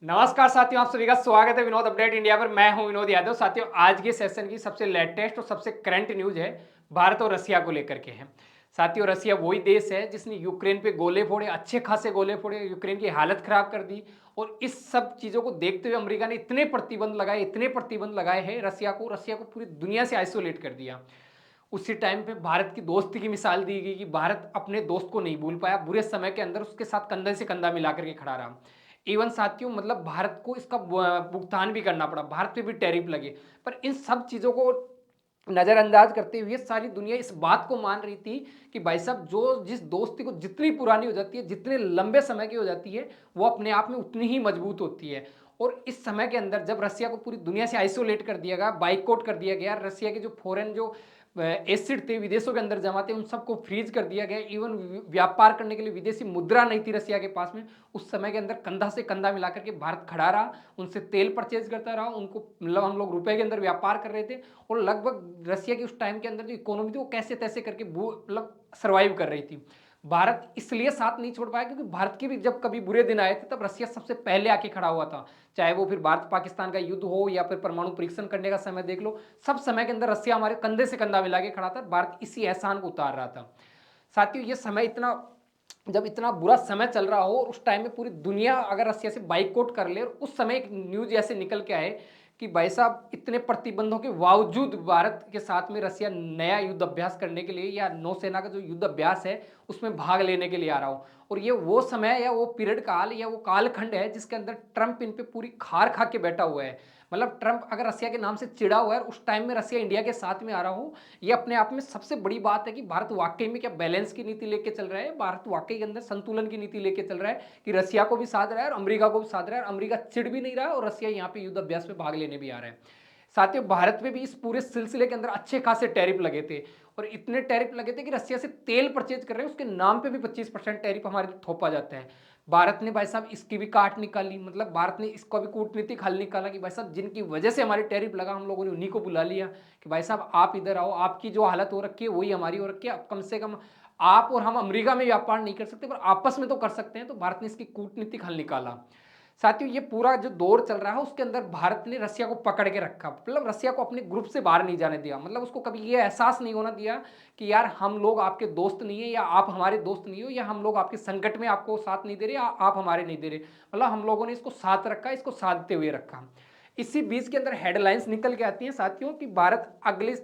नमस्कार साथियों, आप सभी का स्वागत है विनोद अपडेट इंडिया पर। मैं हूं विनोद यादव। साथियों, आज के सेशन की सबसे लेटेस्ट और सबसे करंट न्यूज है भारत और रसिया को लेकर के है। साथियों, रसिया वही देश है जिसने यूक्रेन पे गोले फोड़े, अच्छे खासे गोले फोड़े, यूक्रेन की हालत खराब कर दी। और इस सब चीजों को देखते हुए अमेरिका ने इतने प्रतिबंध लगाए हैं रसिया को पूरी दुनिया से आइसोलेट कर दिया। उसी टाइम पे भारत की दोस्ती की मिसाल दी गई कि भारत अपने दोस्त को नहीं भूल पाया, बुरे समय के अंदर उसके साथ कंधे से कंधा मिला करके खड़ा रहा। इवन साथियों, मतलब भारत को इसका भुगतान भी करना पड़ा, भारत पे भी टैरिफ लगे। पर इन सब चीजों को नजरअंदाज करते हुए सारी दुनिया इस बात को मान रही थी कि भाई साहब, जो जिस दोस्ती को जितनी पुरानी हो जाती है, जितने लंबे समय की हो जाती है, वो अपने आप में उतनी ही मजबूत होती है। और इस समय के अंदर जब रसिया को पूरी दुनिया से आइसोलेट कर दिया गया, बाइकआउट कर दिया गया, रसिया के जो फॉरेन जो एसिड थे, विदेशों के अंदर जमा थे, उन सबको फ्रीज कर दिया गया। इवन व्यापार करने के लिए विदेशी मुद्रा नहीं थी रसिया के पास में। उस समय के अंदर कंधा से कंधा मिलाकर के भारत खड़ा रहा, उनसे तेल परचेज करता रहा, उनको मतलब हम लोग रुपए के अंदर व्यापार कर रहे थे। और लगभग रसिया की उस टाइम के अंदर जो इकोनॉमी थी वो कैसे तैसे करके मतलब सर्वाइव कर रही थी। भारत इसलिए साथ नहीं छोड़ पाया क्योंकि भारत के भी जब कभी बुरे दिन आए थे तब रसिया सबसे पहले आके खड़ा हुआ था। चाहे वो फिर भारत पाकिस्तान का युद्ध हो या फिर परमाणु परीक्षण करने का समय देख लो, सब समय के अंदर रसिया हमारे कंधे से कंधा मिला के खड़ा था। भारत इसी एहसान को उतार रहा था। साथियों, ये समय इतना, जब इतना बुरा समय चल रहा हो और उस टाइम में पूरी दुनिया अगर रसिया से बाइकआउट कर ले, और उस समय एक न्यूज ऐसे निकल के आए कि भाई साहब, इतने प्रतिबंधों के बावजूद भारत के साथ में रसिया नया युद्ध अभ्यास करने के लिए या नौसेना का जो युद्ध अभ्यास है उसमें भाग लेने के लिए आ रहा हो। और ये वो समय या वो पीरियड काल या वो कालखंड है जिसके अंदर ट्रंप इन पे पूरी खार खा के बैठा हुआ है। मतलब ट्रंप अगर रसिया के नाम से चिड़ा हुआ है और उस टाइम में रसिया इंडिया के साथ में आ रहा हो, ये अपने आप में सबसे बड़ी बात है कि भारत वाकई में क्या बैलेंस की नीति लेके चल रहा है। भारत वाकई के अंदर संतुलन की नीति लेके चल रहा है कि रसिया को भी साथ रहा है और अमेरिका को भी साथ रहा है, और अमेरिका चिड़ भी नहीं रहा है और रसिया यहाँ पे युद्ध अभ्यास में भाग लेने भी आ रहा है। साथियों, भारत में भी इस पूरे सिलसिले के अंदर अच्छे खासे टैरिफ लगे थे, और इतने टैरिफ लगे थे कि रसिया से तेल परचेज कर रहे हैं उसके नाम पे भी 25% टैरिफ हमारे थोपा जाता है। भारत ने भाई साहब इसकी भी काट निकाली, मतलब भारत ने इसका भी कूटनीतिक हल निकाला कि भाई साहब, जिनकी वजह से हमारी टैरिफ लगा, हम लोगों ने उन्हीं को बुला लिया कि भाई साहब आप इधर आओ, आपकी जो हालत हो रखी है वही हमारी हो रखी है। अब कम से कम आप और हम अमेरिका में व्यापार नहीं कर सकते पर आपस में तो कर सकते हैं। तो भारत ने इसकी कूटनीतिक हल निकाला। साथियों, ये पूरा जो दौर चल रहा है उसके अंदर भारत ने रसिया को पकड़ के रखा, मतलब रसिया को अपने ग्रुप से बाहर नहीं जाने दिया। मतलब उसको कभी ये एहसास नहीं होना दिया कि यार हम लोग आपके दोस्त नहीं है, या आप हमारे दोस्त नहीं हो, या हम लोग आपके संकट में आपको साथ नहीं दे रहे, या आप हमारे नहीं दे रहे। मतलब हम लोगों ने इसको साथ रखा, इसको साधते हुए रखा। इसी बीच के अंदर हेडलाइंस निकल के आती हैं साथियों कि भारत अगले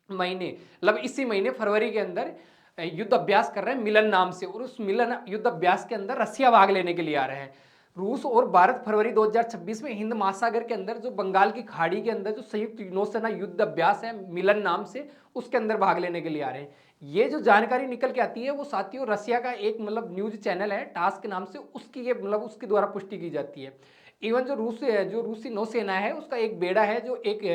महीने, मतलब इसी महीने फरवरी के अंदर युद्ध अभ्यास कर रहे हैं मिलन नाम से, और उस मिलन युद्ध अभ्यास के अंदर रसिया भाग लेने के लिए आ रहे हैं। रूस और भारत फरवरी 2026 में हिंद महासागर के अंदर जो बंगाल की खाड़ी के अंदर जो संयुक्त नौसेना युद्ध अभ्यास है मिलन नाम से, उसके अंदर भाग लेने के लिए आ रहे हैं। ये जो जानकारी निकल के आती है वो साथियों रसिया का एक मतलब न्यूज चैनल है टास्क के नाम से, उसकी ये मतलब उसके द्वारा पुष्टि की जाती है। इवन जो रूसी नौसेना है उसका एक बेड़ा है जो एक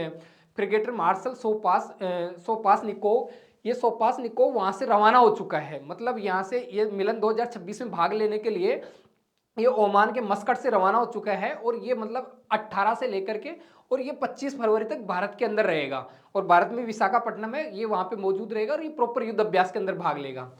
फ्रिगेटर मार्शल सोपास निकोव, ये सोपास निकोव वहां से रवाना हो चुका है। मतलब यहाँ से ये मिलन 2026 में भाग लेने के लिए ये ओमान के मस्कट से रवाना हो चुका है, और ये मतलब 18 से लेकर के और ये 25 फरवरी तक भारत के अंदर रहेगा, और भारत में विशाखापट्टनम है, ये वहां पे मौजूद रहेगा और ये प्रॉपर युद्ध अभ्यास के अंदर भाग लेगा।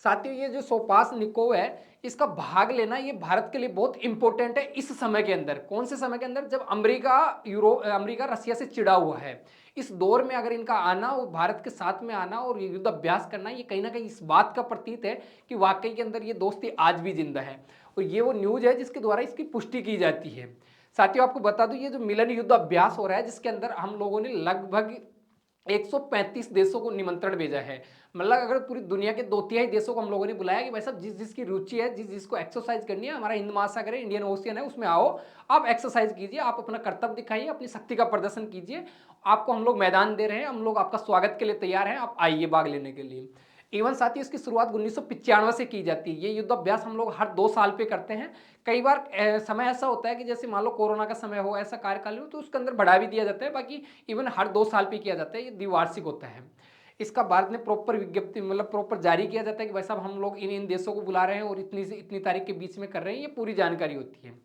साथियों, ये जो सोपास निकोव है इसका भाग लेना ये भारत के लिए बहुत इंपॉर्टेंट है इस समय के अंदर। कौन से समय के अंदर? जब अमेरिका रसिया से चिड़ा हुआ है। इस दौर में अगर इनका आना और भारत के साथ में आना और युद्ध अभ्यास करना, ये कहीं ना कहीं इस बात का प्रतीक है कि वाकई के अंदर ये दोस्ती आज भी जिंदा है। और ये वो न्यूज है जिसके द्वारा इसकी पुष्टि की जाती है। साथियों, आपको बता दूं ये जो मिलन युद्ध अभ्यास हो रहा है जिसके अंदर हम लोगों ने लगभग 135 देशों को निमंत्रण भेजा है। मतलब अगर पूरी दुनिया के 2/3 देशों को हम लोगों ने बुलाया कि भाई साहब, जिस जिसकी रुचि है, जिस जिसको एक्सरसाइज करनी है, हमारा हिंद महासागर है, इंडियन ओशियन है, उसमें आओ, आप एक्सरसाइज कीजिए, आप अपना कर्तव्य दिखाइए, अपनी शक्ति का प्रदर्शन कीजिए। आपको हम लोग मैदान दे रहे हैं, हम लोग आपका स्वागत के लिए तैयार हैं, आप आइए भाग लेने के लिए। इवन साथ ही इसकी शुरुआत 1995 से की जाती है। ये युद्ध अभ्यास हम लोग हर 2 साल पे करते हैं। कई बार समय ऐसा होता है कि जैसे मान लो कोरोना का समय हो, ऐसा कार्यकाल हो, तो उसके अंदर बढ़ा भी दिया जाता है। बाकी इवन हर 2 साल पे किया जाता है, ये द्विवार्षिक होता है। इसका भारत में प्रॉपर विज्ञप्ति मतलब प्रॉपर जारी किया जाता है कि भाई साहब हम लोग इन इन देशों को बुला रहे हैं और इतनी से इतनी तारीख के बीच में कर रहे हैं, ये पूरी जानकारी होती है।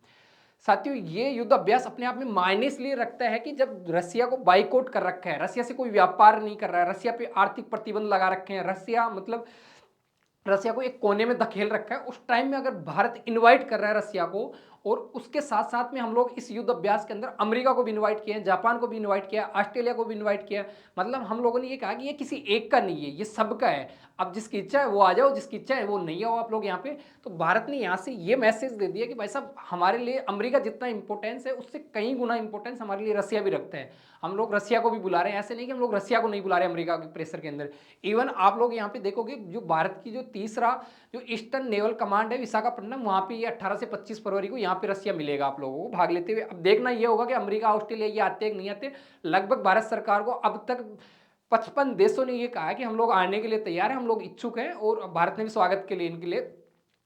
साथियों, ये युद्ध अभ्यास अपने आप में मायने इसलिए रखता है कि जब रसिया को बाइकआउट कर रखा है, रसिया से कोई व्यापार नहीं कर रहा है, रसिया पे आर्थिक प्रतिबंध लगा रखे हैं, रसिया मतलब रसिया को एक कोने में धकेल रखा है, उस टाइम में अगर भारत इनवाइट कर रहा है रसिया को और उसके साथ साथ में हम लोग इस युद्ध अभ्यास के अंदर अमेरिका को भी इनवाइट किया है, जापान को भी इनवाइट किया, ऑस्ट्रेलिया को भी इनवाइट किया। मतलब हम लोगों ने ये कहा कि ये किसी एक का नहीं है, ये सबका है। अब जिसकी इच्छा है वो आ जाओ, जिसकी इच्छा है वो नहीं आओ आप लोग यहाँ पे। तो भारत ने यहाँ से ये मैसेज दे दिया कि भाई साहब हमारे लिए अमेरिका जितना इंपॉर्टेंस है उससे कई गुना इंपॉर्टेंस हमारे लिए रसिया भी रखता है। हम लोग रसिया को भी बुला रहे हैं, ऐसे नहीं कि हम लोग रसिया को नहीं बुला रहे अमेरिका के प्रेशर के अंदर। इवन आप लोग यहाँ पे देखोगे जो भारत की जो तीसरा जो ईस्टर्न नेवल कमांड है विशाखापट्टनम, वहाँ पे ये 18 से 25 फरवरी को यहाँ पे रसिया मिलेगा आप लोगों को भाग लेते हुए। अब देखना ये होगा कि अमेरिका ऑस्ट्रेलिया ये आते हैं कि नहीं आते। लगभग भारत सरकार को अब तक 55 देशों ने ये कहा है कि हम लोग आने के लिए तैयार हैं, हम लोग इच्छुक हैं, और भारत ने भी स्वागत के लिए इनके लिए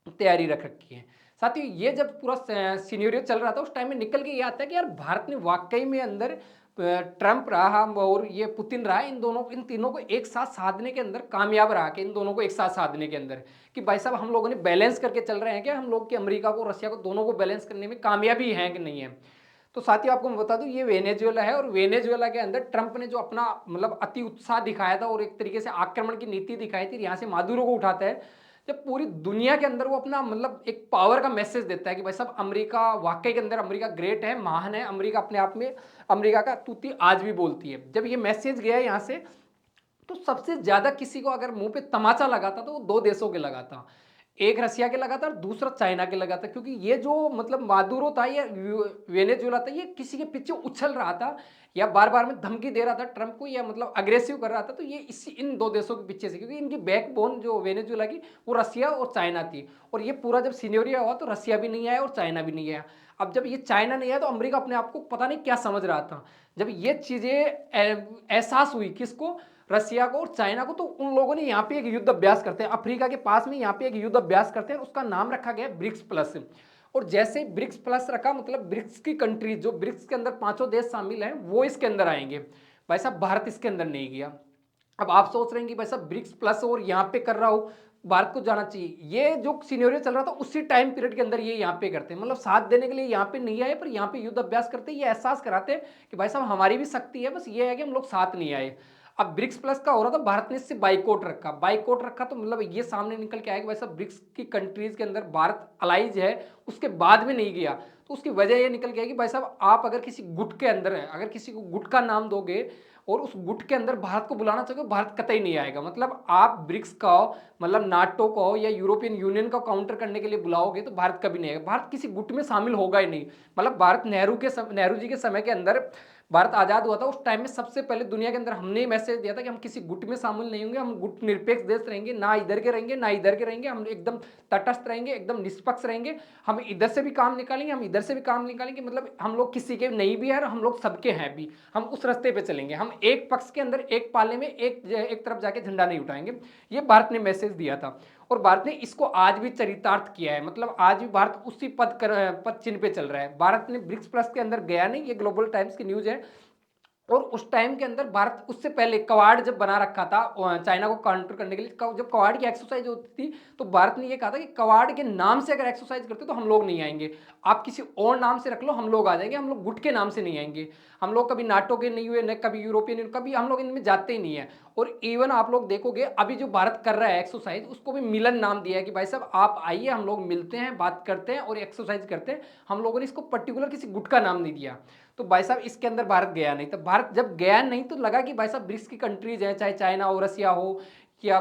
तैयारी रख रखी है। साथ ही ये जब पूरा सिनेरियो चल रहा था उस टाइम में निकल के ये आता है कि यार भारत ने वाकई में अंदर ट्रंप रहा और ये पुतिन रहा, इन तीनों को एक साथ साधने के अंदर कामयाब रहा, कि इन दोनों को एक साथ साधने के अंदर कि भाई साहब हम लोगों ने बैलेंस करके चल रहे हैं क्या हम लोग, कि अमेरिका को रसिया को दोनों को बैलेंस करने में कामयाबी है कि नहीं है। तो साथियों आपको मैं बता दूं ये वेनेजुएला है, और वेनेजुएला के अंदर ट्रंप ने जो अपना मतलब अति उत्साह दिखाया था और एक तरीके से आक्रमण की नीति दिखाई थी, यहाँ से मादुरो को उठाता है, जब पूरी दुनिया के अंदर वो अपना मतलब एक पावर का मैसेज देता है कि भाई साहब अमेरिका वाकई के अंदर अमेरिका ग्रेट है, महान है, अमेरिका अपने आप में अमेरिका का तूती आज भी बोलती है। जब ये मैसेज गया यहाँ से तो सबसे ज्यादा किसी को अगर मुंह पे तमाचा लगा था तो वो दो देशों के लगा था, एक रसिया के लगा था और दूसरा चाइना के लगा था। क्योंकि ये जो मतलब मादुरो था या वेनेजुएला था, ये किसी के पीछे उछल रहा था या बार बार में धमकी दे रहा था ट्रंप को, या मतलब अग्रेसिव कर रहा था, तो ये इसी इन दो देशों के पीछे से, क्योंकि इनकी बैकबोन जो वेनेजुएला की वो रसिया और चाइना थी। और ये पूरा जब सिनेरियो हुआ तो रसिया भी नहीं आया और चाइना भी नहीं आया। अब जब ये चाइना नहीं आया तो अमेरिका अपने आप को पता नहीं क्या समझ रहा था। जब ये चीजें एहसास हुई किसको, रसिया को और चाइना को, तो उन लोगों ने यहाँ पे एक युद्ध अभ्यास करते हैं अफ्रीका के पास में, यहाँ पे एक युद्ध अभ्यास करते हैं, उसका नाम रखा गया ब्रिक्स प्लस। और जैसे ब्रिक्स प्लस रखा मतलब ब्रिक्स की कंट्री जो ब्रिक्स के अंदर पांचों देश शामिल हैं वो इसके अंदर आएंगे। भाई साहब भारत इसके अंदर नहीं गया। अब आप सोच रहे हैं कि भाई साहब ब्रिक्स प्लस और यहाँ पे कर रहा हूँ, भारत को जाना चाहिए। ये जो सिनेरियो चल रहा था उसी टाइम पीरियड के अंदर ये यहाँ पे करते हैं, मतलब साथ देने के लिए यहाँ पे नहीं आए, पर यहाँ पे युद्ध अभ्यास करते ये एहसास कराते हैं कि भाई साहब हमारी भी शक्ति है, बस ये है कि हम लोग साथ नहीं आए। अब ब्रिक्स प्लस का हो रहा था, भारत ने इससे बाइकआउट रखा, बाइकआउट रखा तो मतलब ये सामने निकल के आएगा भाई साहब ब्रिक्स की कंट्रीज के अंदर भारत अलाइज है, उसके बाद में नहीं गया। तो उसकी वजह ये निकल के आएगी भाई साहब आप अगर किसी गुट के अंदर है, अगर किसी को गुट का नाम दोगे और उस गुट के अंदर भारत को बुलाना चाहोगे, भारत कतई नहीं आएगा। मतलब आप ब्रिक्स का मतलब नाटो को या यूरोपियन यूनियन का काउंटर करने के लिए बुलाओगे तो भारत कभी नहीं आएगा, भारत किसी गुट में शामिल होगा ही नहीं। मतलब भारत नेहरू जी के समय के अंदर भारत आजाद हुआ था, उस टाइम में सबसे पहले दुनिया के अंदर हमने मैसेज दिया था कि हम किसी गुट में शामिल नहीं होंगे, हम गुट निरपेक्ष देश रहेंगे, ना इधर के रहेंगे ना इधर के रहेंगे, हम एकदम तटस्थ रहेंगे, एकदम निष्पक्ष रहेंगे, हम इधर से भी काम निकालेंगे, हम इधर से भी काम निकालेंगे, मतलब हम लोग किसी के नहीं भी है, हम लोग सबके हैं भी, हम उस रास्ते पे चलेंगे, हम एक पक्ष के अंदर एक पाले में एक तरफ जाके झंडा नहीं उठाएंगे। ये भारत ने मैसेज दिया था और भारत ने इसको आज भी चरितार्थ किया है। मतलब आज भी भारत उसी पद चिन्ह पे चल रहा है। भारत ने ब्रिक्स प्लस के अंदर गया नहीं, ये ग्लोबल टाइम्स की न्यूज है। और उस टाइम के अंदर भारत उससे पहले कवाड़ जब बना रखा था चाइना को काउंटर करने के लिए, जब कवाड़ की एक्सरसाइज होती थी तो भारत ने ये कहा था कि कवाड़ के नाम से अगर एक्सरसाइज करते तो हम लोग नहीं आएंगे, आप किसी और नाम से रख लो हम लोग आ जाएंगे, हम लोग गुट के नाम से नहीं आएंगे, हम लोग कभी नाटो के नहीं हुए न कभी यूरोपियन, कभी हम लोग इनमें जाते ही नहीं है। और इवन आप लोग देखोगे अभी जो भारत कर रहा है एक्सरसाइज, उसको भी मिलन नाम दिया है कि भाई साहब आप आइए हम लोग मिलते हैं, बात करते हैं और एक्सरसाइज करते हैं। हम लोगों ने इसको पर्टिकुलर किसी गुट का नाम नहीं दिया। तो भाई साहब इसके अंदर भारत गया नहीं। तो भारत जब गया नहीं तो लगा कि भाई साहब ब्रिक्स की कंट्रीज हैं, चाहे चाइना हो, रसिया हो या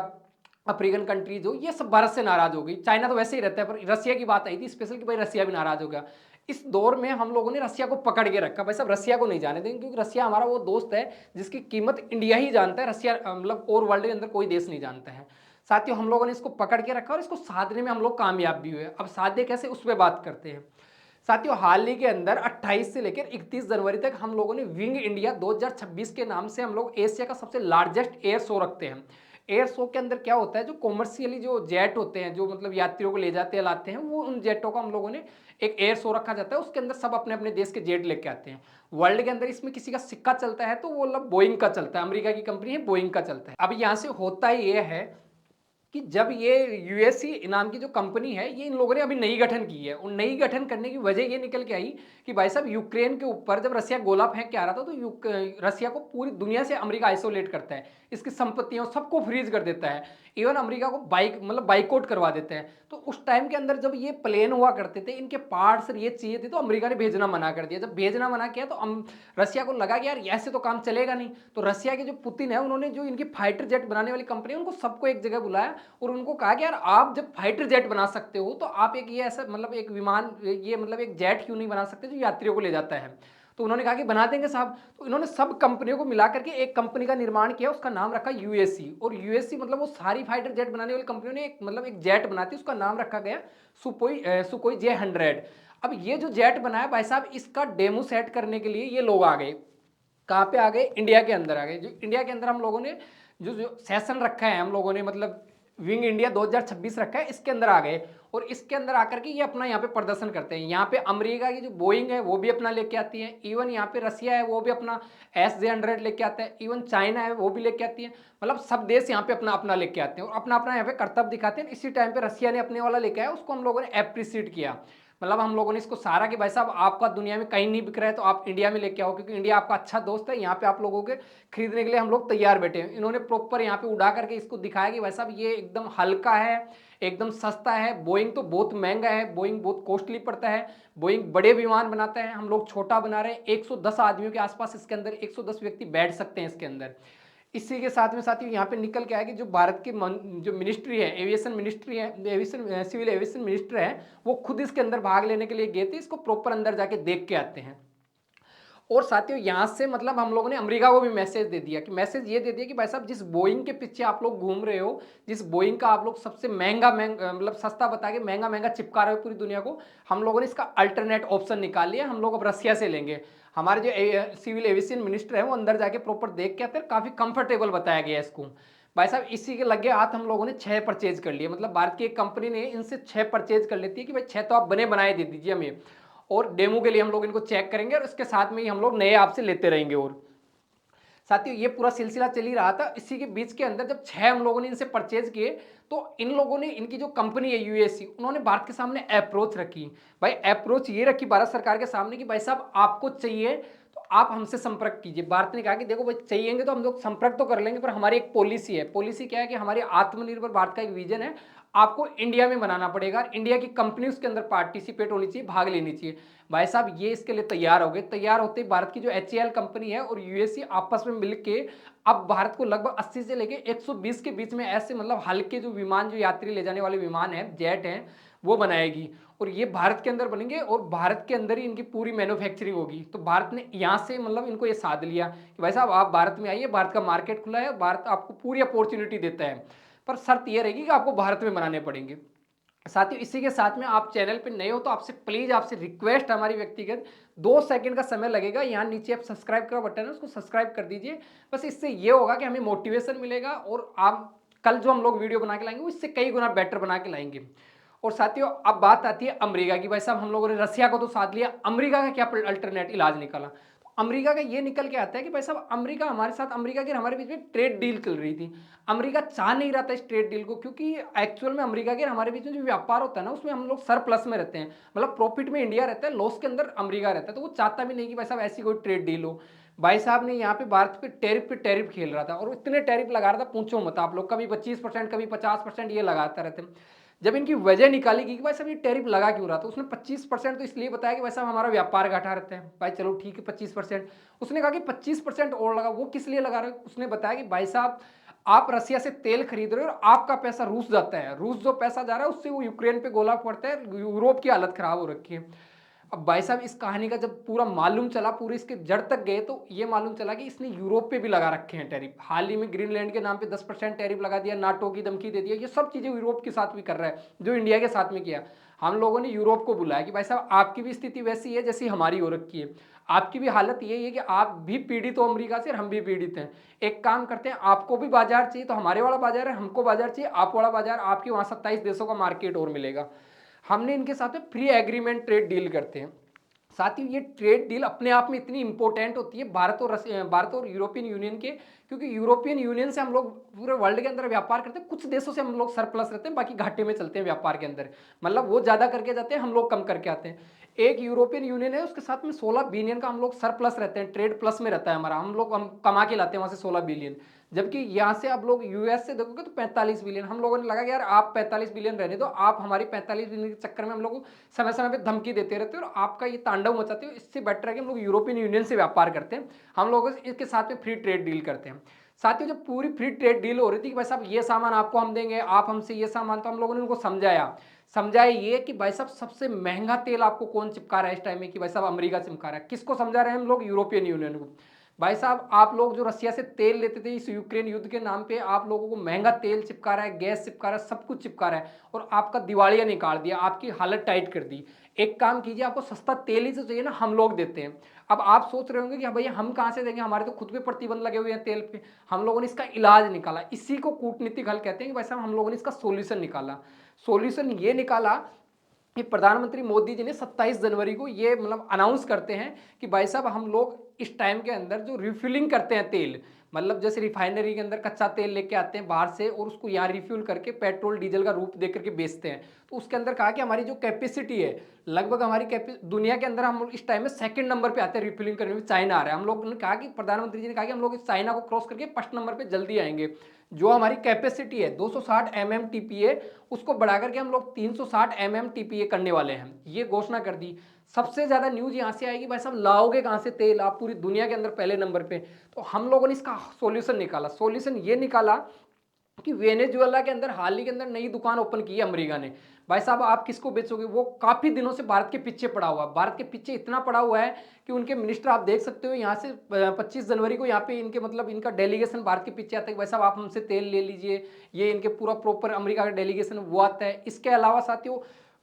अफ्रीकन कंट्रीज हो, ये सब भारत से नाराज हो गई। चाइना तो वैसे ही रहता है, पर रसिया की बात आई थी स्पेशल कि भाई रसिया भी नाराज हो गया। इस दौर में हम लोगों ने रसिया को पकड़ के रखा, भाई साहब रसिया को नहीं जाने देंगे, क्योंकि रसिया हमारा वो दोस्त है जिसकी कीमत इंडिया ही जानता है, रसिया मतलब और वर्ल्ड के अंदर कोई देश नहीं जानता है। साथियों हम लोगों ने इसको पकड़ के रखा और इसको साधने में हम लोग कामयाब भी हुए। अब साधे कैसे उस पर बात करते हैं। साथियों हाल ही के अंदर 28 से लेकर 31 जनवरी तक हम लोगों ने विंग इंडिया 2026 के नाम से हम लोग एशिया का सबसे लार्जेस्ट एयर शो रखते हैं। एयर शो के अंदर क्या होता है, जो कॉमर्शियली जो जेट होते हैं जो मतलब यात्रियों को ले जाते हैं लाते हैं, वो उन जेटों का हम लोगों ने एक एयर शो रखा जाता है, उसके अंदर सब अपने अपने देश के जेट लेके आते हैं। वर्ल्ड के अंदर इसमें किसी का सिक्का चलता है तो वो मतलब बोइंग का चलता है, अमेरिका की कंपनी है बोइंग का चलता है। अब यहाँ से होता ये है कि जब ये यूएससी नाम की जो कंपनी है, ये इन लोगों ने अभी नई गठन की है, और नई गठन करने की वजह ये निकल के आई कि भाई साहब यूक्रेन के ऊपर जब रसिया गोला फेंक के आ रहा था, तो रसिया को पूरी दुनिया से अमेरिका आइसोलेट करता है, इसकी संपत्तियों सबको फ्रीज कर देता है, इवन अमेरिका को बाइकआउट करवा देते हैं। तो उस टाइम के अंदर जब ये प्लेन हुआ करते थे, इनके पार्ट्स ये चाहिए थे, तो अमेरिका ने भेजना मना कर दिया। जब भेजना मना किया तो रसिया को लगा कि यार ऐसे तो काम चलेगा नहीं, तो रसिया के जो पुतिन है, उन्होंने जो इनकी फाइटर जेट बनाने वाली कंपनी है, उनको सबको एक जगह बुलाया और उनको कहा कि यार आप जब फाइटर जेट बना सकते हो, तो आप एक ये ऐसा एक विमान, ये एक जेट क्यों नहीं बना सकते जो यात्रियों को ले जाता है। तो उन्होंने कहा कि बना देंगे साहब। तो इन्होंने सब कंपनियों को मिला करके एक कंपनी का निर्माण किया, उसका नाम रखा यूएससी। और यूएससी वो सारी फाइटर जेट बनाने वाली कंपनियों ने एक जेट बनाती, उसका नाम रखा गया सुकोई J-100। अब ये जो जेट बनाया भाई साहब, इसका डेमो सेट करने के लिए ये लोग आ गए। कहाँ पे आ गए? इंडिया के अंदर आ गए। जो इंडिया के अंदर हम लोगों ने जो सेशन रखा है, हम लोगों ने विंग इंडिया 2026 रखा है, इसके अंदर आ गए। और इसके अंदर आकर के ये अपना यहाँ पे प्रदर्शन करते हैं। यहाँ पे अमेरिका की जो बोइंग है वो भी अपना लेके आती है, इवन यहाँ पे रसिया है वो भी अपना SJ-100 लेके आता है, इवन चाइना है वो भी लेके आती है। सब देश यहाँ पे अपना अपना लेके आते हैं और अपना अपना यहाँ पे कर्तव्य दिखाते हैं। इसी टाइम पे रसिया ने अपने वाला लेके आया, उसको हम लोगों ने एप्रिसिएट किया। हम लोगों ने इसको सारा कि भाई साहब आपका दुनिया में कहीं नहीं बिक रहा है, तो आप इंडिया में लेके आओ, क्योंकि इंडिया आपका अच्छा दोस्त है, यहाँ पे आप लोगों के खरीदने के लिए हम लोग तैयार बैठे हैं। इन्होंने प्रॉपर यहाँ पे उड़ा करके इसको दिखाया कि भाई साहब ये एकदम हल्का है, एकदम सस्ता है। बोइंग तो बहुत महंगा है, बोइंग बहुत कॉस्टली पड़ता है, बोइंग बड़े विमान बनाता है, हम लोग छोटा बना रहे हैं। 110 आदमियों के आसपास इसके अंदर 110 व्यक्ति बैठ सकते हैं इसके अंदर। इसी के साथ में साथियों यहाँ पे निकल के आया कि जो भारत की जो मिनिस्ट्री है, एविएशन मिनिस्ट्री है, एविएशन सिविल एविएशन मिनिस्टर है, वो खुद इसके अंदर भाग लेने के लिए गए थे। इसको प्रॉपर अंदर जाके देख के आते हैं। और साथियों यहाँ से हम लोगों ने अमेरिका को भी मैसेज दे दिया कि मैसेज ये दे दिया कि भाई साहब जिस बोइंग के पीछे आप लोग घूम रहे हो, जिस बोइंग का आप लोग सबसे महंगा सस्ता बता के महंगा महंगा चिपका रहे हो पूरी दुनिया को, हम लोगों ने इसका अल्टरनेट ऑप्शन निकाल लिया। हम लोग अब रसिया से लेंगे। हमारे जो सिविल एविएशन मिनिस्टर है वो अंदर जाके प्रॉपर देख के आते हैं, काफी कंफर्टेबल बताया गया इसको। भाई साहब इसी के लगे हाथ हम लोगों ने 6 परचेज कर लिए। भारत की एक कंपनी ने इनसे 6 परचेज कर लेती है कि भाई 6 तो आप बने बनाए दे दीजिए हमें, और डेमो के लिए हम लोग इनको चेक करेंगे, और इसके साथ में ही हम लोग नए आपसे लेते रहेंगे। और साथियों ये पूरा सिलसिला चल ही रहा था। इसी के बीच के अंदर जब 6 हम लोगों ने इनसे परचेज किए, तो इन लोगों ने, इनकी जो कंपनी है यूएससी, उन्होंने भारत के सामने अप्रोच रखी। भाई अप्रोच ये रखी भारत सरकार के सामने कि भाई साहब आपको चाहिए तो आप हमसे संपर्क कीजिए। भारत ने कहा कि देखो भाई चाहिएंगे तो हम लोग संपर्क तो कर लेंगे, पर हमारी एक पॉलिसी है। पॉलिसी क्या है कि हमारी आत्मनिर्भर भारत का एक विजन है, आपको इंडिया में बनाना पड़ेगा, इंडिया की कंपनी उसके अंदर पार्टिसिपेट होनी चाहिए, भाग लेनी चाहिए। भाई साहब ये इसके लिए तैयार हो गए। तैयार होते ही भारत की जो HAL कंपनी है और यूएससी आपस में मिलके अब भारत को लगभग 80 से लेके 120 के बीच में ऐसे हल्के जो विमान, जो यात्री ले जाने वाले विमान है, जेट हैं, वो बनाएगी। और ये भारत के अंदर बनेंगे और भारत के अंदर ही इनकी पूरी मैन्युफैक्चरिंग होगी। तो भारत ने यहाँ से इनको ये साध लिया कि भाई साहब आप भारत में आइए, भारत का मार्केट खुला है, भारत आपको पूरी अपॉर्चुनिटी देता है, पर शर्त यह रहेगी कि आपको भारत में बनाने पड़ेंगे। साथियों इसी के साथ में आप चैनल पे नए हो तो आपसे प्लीज, आपसे रिक्वेस्ट, हमारी व्यक्तिगत 2 सेकंड का समय लगेगा, यहाँ नीचे आप सब्सक्राइब का बटन है उसको सब्सक्राइब कर दीजिए। बस इससे ये होगा कि हमें मोटिवेशन मिलेगा और आप कल जो हम लोग वीडियो बना के लाएंगे वो इससे कई गुना बेटर बना के लाएंगे। और साथियों अब बात आती है अमेरिका की। भाई साहब हम लोगों ने रसिया को तो साथ लिया, अमेरिका का क्या अल्टरनेट इलाज निकाला। अमेरिका का ये निकल के आता है कि भाई साहब अमेरिका हमारे साथ, अमेरिका की हमारे बीच में ट्रेड डील चल रही थी। अमेरिका चाह नहीं रहा था इस ट्रेड डील को, क्योंकि एक्चुअल में अमेरिका के हमारे बीच में जो व्यापार होता है ना, उसमें हम लोग सरप्लस में रहते हैं, प्रॉफिट में इंडिया रहता है, लॉस के अंदर अमेरिका रहता है। तो वो चाहता भी नहीं कि भाई साहब ऐसी कोई ट्रेड डील हो। भाई साहब ने यहाँ पे भारत पे टैरिफ खेल रहा था, और इतने टैरिफ लगा रहा था पूछो मत आप लोग, कभी 25%, कभी 50% ये लगाता रहते हैं। जब इनकी वजह निकाली गई कि भाई साहब ये टैरिफ लगा क्यों रहा, तो उसने 25% तो इसलिए बताया कि भाई साहब हमारा व्यापार घटा रहता है। भाई चलो ठीक है 25%। उसने कहा कि 25% और लगा, वो किस लिए लगा रहे हो? उसने बताया कि भाई साहब आप रसिया से तेल खरीद रहे हो और आपका पैसा रूस जाता है, रूस जो पैसा जा रहा है उससे वो यूक्रेन पे गोला पड़ता है, यूरोप की हालत खराब हो रखी है। अब भाई साहब इस कहानी का जब पूरा मालूम चला, पूरे इसके जड़ तक गए, तो ये मालूम चला कि इसने यूरोप पे भी लगा रखे हैं टैरिफ। हाल ही में ग्रीनलैंड के नाम पे 10% टैरिफ लगा दिया, नाटो की धमकी दे दिया। ये सब चीजें यूरोप के साथ भी कर रहा है, जो इंडिया के साथ में किया। हम लोगों ने यूरोप को बुलाया कि भाई साहब आपकी भी स्थिति वैसी है जैसी हमारी हो रखी है, आपकी भी हालत यही है कि आप भी पीड़ित हो अमेरिका से और हम भी पीड़ित हैं। एक काम करते हैं, आपको भी बाजार चाहिए तो हमारे वाला बाजार है, हमको बाजार चाहिए आप वाला बाजार, आपके वहां 27 देशों का मार्केट और मिलेगा। हमने इनके साथ फ्री एग्रीमेंट ट्रेड डील करते हैं। साथ ही ये ट्रेड डील अपने आप में इतनी इंपॉर्टेंट होती है भारत और यूरोपियन यूनियन के, क्योंकि यूरोपियन यूनियन से हम लोग पूरे वर्ल्ड के अंदर व्यापार करते हैं, कुछ देशों से हम लोग सरप्लस रहते हैं, बाकी घाटे में चलते हैं व्यापार के अंदर, मतलब वो ज्यादा करके जाते हैं, हम लोग कम करके आते हैं। एक यूरोपियन यूनियन है, उसके साथ में 16 बिलियन का हम लोग सरप्लस रहते हैं, ट्रेड प्लस में रहता है हमारा, हम कमा के लाते हैं वहां से 16 बिलियन। जबकि यहाँ से आप लोग यूएस से देखोगे तो 45 बिलियन। हम लोगों ने लगा कि यार आप 45 बिलियन रहने दो, आप हमारी 45 बिलियन के चक्कर में हम लोग समय समय पे धमकी देते रहते हो और आपका ये तांडव मचाते हो। इससे बेटर है कि हम लोग यूरोपियन यूनियन से व्यापार करते हैं, हम लोग इसके साथ में फ्री ट्रेड डील करते हैं। साथ ही जब पूरी फ्री ट्रेड डील हो रही थी कि भाई साहब ये सामान आपको हम देंगे, आप हमसे ये सामान, तो हम लोगों ने उनको समझाया ये कि भाई साहब सबसे महंगा तेल आपको कौन चिपका रहा है इस टाइम में, कि भाई साहब अमेरिका चिपका रहा है। किसको समझा रहे हैं हम लोग? यूरोपियन यूनियन को। भाई साहब आप लोग जो रसिया से तेल लेते थे इस यूक्रेन युद्ध के नाम पे, आप लोगों को महंगा तेल चिपका रहा है, गैस चिपका रहा है, सब कुछ चिपका रहा है और आपका दिवालिया निकाल दिया, आपकी हालत टाइट कर दी। एक काम कीजिए, आपको सस्ता तेल ही तो चाहिए ना, हम लोग देते हैं। अब आप सोच रहे होंगे कि भैया हम कहाँ से देंगे, हमारे तो खुद पे प्रतिबंध लगे हुए हैं तेल पे। हम लोगों ने इसका इलाज निकाला, इसी को कूटनीतिक हल कहते हैं कि भाई साहब हम लोगों ने इसका सोल्यूशन निकाला। सोल्यूशन ये निकाला कि प्रधानमंत्री मोदी जी ने 27 जनवरी को ये मतलब अनाउंस करते हैं कि भाई साहब हम लोग इस टाइम के अंदर जो रिफ्यूलिंग करते हैं तेल, मतलब जैसे रिफाइनरी के अंदर कच्चा तेल लेके आते हैं बाहर से और उसको यहाँ रिफ्यूल करके पेट्रोल डीजल का रूप दे करके बेचते हैं, तो उसके अंदर कहा कि हमारी जो कैपेसिटी है लगभग हमारी दुनिया के अंदर हम इस टाइम में सेकंड नंबर पे आते हैं रिफ्यूलिंग करने में, चाइना आ रहा है। हम लोग ने कहा कि प्रधानमंत्री जी ने कहा कि हम लोग इस चाइना को क्रॉस करके फर्स्ट नंबर पे जल्दी आएंगे। जो हमारी कैपेसिटी है 260 MMTPA, उसको बढ़ा करके हम लोग 360 MMTPA करने वाले हैं, ये घोषणा कर दी। सबसे ज्यादा न्यूज यहां से आएगी, भाई साहब लाओगे कहां से तेल, आप पूरी दुनिया के अंदर पहले नंबर पे। तो हम लोगों ने इसका सॉल्यूशन निकाला। सॉल्यूशन ये निकाला कि वेनेजुएला के अंदर हाल ही के अंदर नई दुकान ओपन की है अमेरिका ने। भाई साहब आप किसको बेचोगे? वो काफी दिनों से भारत के पीछे पड़ा हुआ है, भारत के पीछे इतना पड़ा हुआ है कि उनके मिनिस्टर आप देख सकते हो यहाँ से 25 जनवरी को यहाँ पे इनके मतलब इनका डेलीगेशन भारत के पीछे आता है कि भाई साहब आप हमसे तेल ले लीजिए, ये इनके पूरा प्रॉपर अमेरिका का डेलीगेशन वो आता है। इसके अलावा साथियों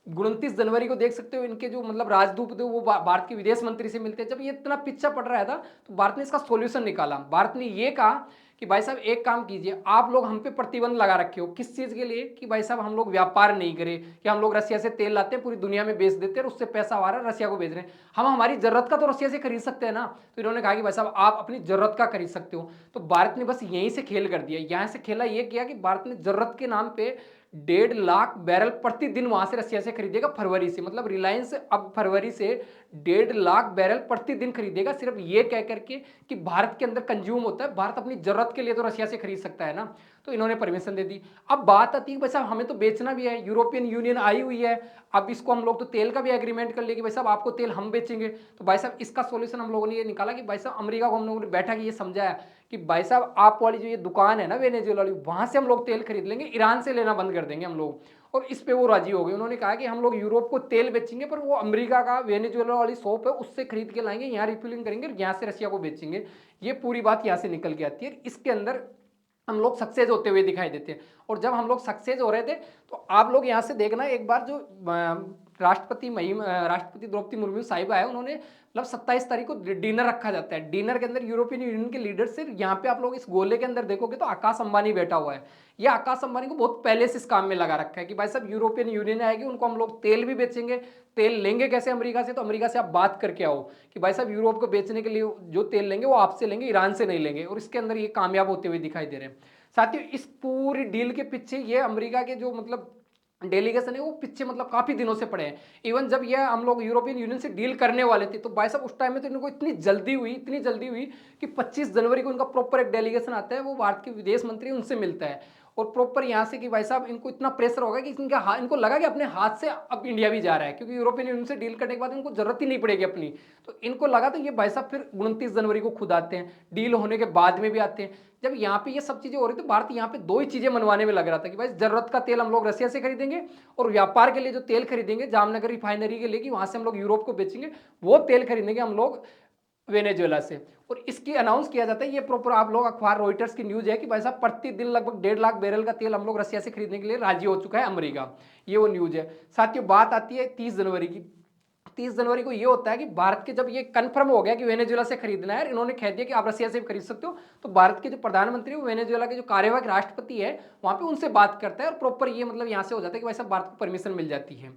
29 जनवरी को देख सकते हो इनके जो मतलब राजदूत थे वो भारत के विदेश मंत्री से मिलते हैं। जब ये इतना पीछा पड़ रहा था तो भारत ने इसका सॉल्यूशन निकाला। भारत ने ये कहा कि भाई साहब एक काम कीजिए, आप लोग हम पे प्रतिबंध लगा रखे हो, किस चीज के लिए? कि भाई साहब हम लोग व्यापार नहीं करें, कि हम लोग रसिया से तेल लाते हैं पूरी दुनिया में बेच देते हैं और उससे पैसा आ रहा है रसिया को बेच रहे हैं, हम हमारी जरूरत का तो रसिया से खरीद सकते हैं ना। तो इन्होंने कहा कि भाई साहब आप अपनी जरूरत का खरीद सकते हो। तो भारत ने बस यहीं से खेल कर दिया, यहां से खेला ये किया कि भारत ने जरूरत के नाम पे 1.5 लाख बैरल प्रतिदिन वहां से रसिया से खरीदेगा फरवरी से, मतलब रिलायंस अब फरवरी से 1.5 लाख बैरल प्रतिदिन खरीदेगा, सिर्फ ये कह करके कि भारत के अंदर कंज्यूम होता है, भारत अपनी जरूरत के लिए तो रसिया से खरीद सकता है ना। तो इन्होंने परमिशन दे दी। अब बात आती है भाई साहब हमें तो बेचना भी है, यूरोपियन यूनियन आई हुई है, अब इसको हम लोग तो तेल का भी एग्रीमेंट कर लिए कि भाई साहब आपको तेल हम बेचेंगे। तो भाई साहब इसका सोल्यूशन हम लोगों ने ये निकाला कि भाई साहब अमेरिका को हम लोगों ने बैठा कि ये समझाया कि भाई साहब आप वाली जो ये दुकान है ना वेनेजुएला वाली, वहां से हम लोग तेल खरीद लेंगे, ईरान से लेना बंद कर देंगे हम लोग। और इस पे वो राजी हो गए। उन्होंने कहा कि हम लोग यूरोप को तेल बेचेंगे पर वो अमेरिका का वेनेजुएला वाली शॉप है उससे खरीद के लाएंगे, यहाँ रिफिलिंग करेंगे, यहाँ से रसिया को बेचेंगे। ये पूरी बात यहाँ से निकल के आती है। इसके अंदर हम लोग सक्सेस होते हुए दिखाई देते हैं। और जब हम लोग सक्सेस हो रहे थे तो आप लोग यहाँ से देखना एक बार जो राष्ट्रपति द्रौपदी मुर्मू साहिबा है, उन्होंने मतलब 27 तारीख को डिनर रखा जाता है। डिनर के अंदर यूरोपियन यूनियन के लीडर से, यहाँ पे आप लोग इस गोले के अंदर देखोगे तो आकाश अंबानी बैठा हुआ है। ये आकाश अंबानी को बहुत पहले से इस काम में लगा रखा है कि भाई साहब यूरोपियन यूनियन आएगी, उनको हम लोग तेल भी बेचेंगे। तेल लेंगे कैसे अमेरिका से? तो अमेरिका से आप बात करके आओ कि भाई साहब यूरोप को बेचने के लिए जो तेल लेंगे वो आपसे लेंगे, ईरान से नहीं लेंगे। और इसके अंदर ये कामयाब होते हुए दिखाई दे रहे हैं। साथियों इस पूरी डील के पीछे ये अमेरिका के जो मतलब डेलीगेशन है वो पीछे मतलब काफी दिनों से पड़े हैं। इवन जब ये हम लोग यूरोपियन यूनियन से डील करने वाले थे तो भाई साहब उस टाइम में तो इनको इतनी जल्दी हुई कि 25 जनवरी को इनका प्रॉपर एक डेलीगेशन आता है, वो भारत के विदेश मंत्री उनसे मिलता है और प्रॉपर यहाँ से कि भाई साहब इनको इतना प्रेशर होगा कि इनको लगा कि अपने हाथ से अब इंडिया भी जा रहा है, क्योंकि यूरोपियन यूनियन से डील करने के बाद इनको जरूरत ही नहीं पड़ेगी अपनी। तो इनको लगा तो ये भाई साहब फिर 29 जनवरी को खुद आते हैं, डील होने के बाद में भी आते हैं। जब यहाँ पे ये सब चीजें हो रही थी, भारत यहाँ पे दो ही चीजें मनवाने में लग रहा था कि भाई जरूरत का तेल हम लोग रसिया से खरीदेंगे और व्यापार के लिए जो तेल खरीदेंगे जामनगर रिफाइनरी के लिए कि वहां से हम लोग यूरोप को बेचेंगे, वो तेल खरीदेंगे हम लोग वेनेजुएला से। और इसकी अनाउंस किया जाता है, ये प्रॉपर आप लोग अखबार रॉयटर्स की न्यूज है कि भाई साहब प्रतिदिन लगभग 1.5 लाख बैरल का तेल हम लोग रसिया से खरीदने के लिए राजी हो चुका है अमेरिका। ये वो न्यूज है। साथियों बात आती है 30 जनवरी की। 30 जनवरी को ये होता है कि भारत के जब ये कंफर्म हो गया कि वेनेजुएला से खरीदना है, इन्होंने कह दिया कि आप रसिया से भी खरीद सकते हो, तो भारत के जो प्रधानमंत्री वो वेनेजुएला के जो कार्यवाहक राष्ट्रपति है वहां पे उनसे बात करता है और प्रॉपर ये मतलब यहाँ से हो जाता है कि भाई साहब भारत को परमिशन मिल जाती है।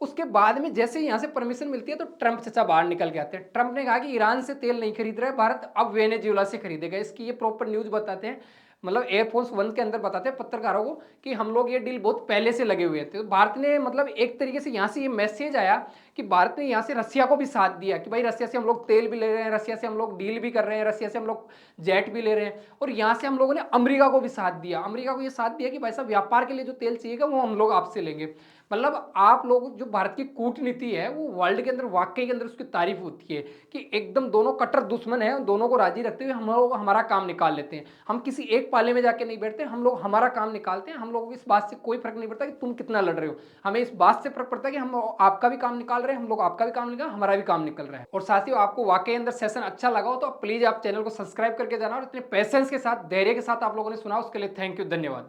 उसके बाद में जैसे ही यहाँ से परमिशन मिलती है तो ट्रंप चचा बाहर निकल के आते हैं। ट्रंप ने कहा कि ईरान से तेल नहीं खरीद रहा है भारत, अब वेनेजुएला से खरीदेगा। इसकी ये प्रॉपर न्यूज़ बताते हैं, मतलब एयरफोर्स वन के अंदर बताते हैं पत्रकारों को कि हम लोग ये डील बहुत पहले से लगे हुए थे। तो भारत ने मतलब एक तरीके से यहाँ से ये मैसेज आया कि भारत ने यहाँ से रसिया को भी साथ दिया कि भाई रसिया से हम लोग तेल भी ले रहे हैं, रसिया से हम लोग डील भी कर रहे हैं, रसिया से हम लोग जेट भी ले रहे हैं, और यहाँ से हम लोगों ने अमेरिका को भी साथ दिया। अमेरिका को ये साथ दिया कि भाई साहब व्यापार के लिए जो तेल चाहिएगा वो हम लोग आपसे लेंगे। मतलब आप लोग जो भारत की कूटनीति है वो वर्ल्ड के अंदर वाकई के अंदर उसकी तारीफ होती है कि एकदम दोनों कट्टर दुश्मन है, दोनों को राजी रखते हुए हम लोग हमारा काम निकाल लेते हैं। हम किसी एक पाले में जाके नहीं बैठते, हम लोग हमारा काम निकालते हैं। हम लोगों को इस बात से कोई फर्क नहीं पड़ता कि तुम कितना लड़ रहे हो, हमें इस बात से फर्क पड़ता है कि हम आपका भी काम निकाल रहे हैं, हम लोग आपका भी काम निकाल, हमारा भी काम निकल रहा है। और साथियों आपको वाकई अंदर सेशन अच्छा लगा हो तो प्लीज आप चैनल को सब्सक्राइब करके जाना, और इतने पेशेंस के साथ धैर्य के साथ आप लोगों ने सुना उसके लिए थैंक यू, धन्यवाद।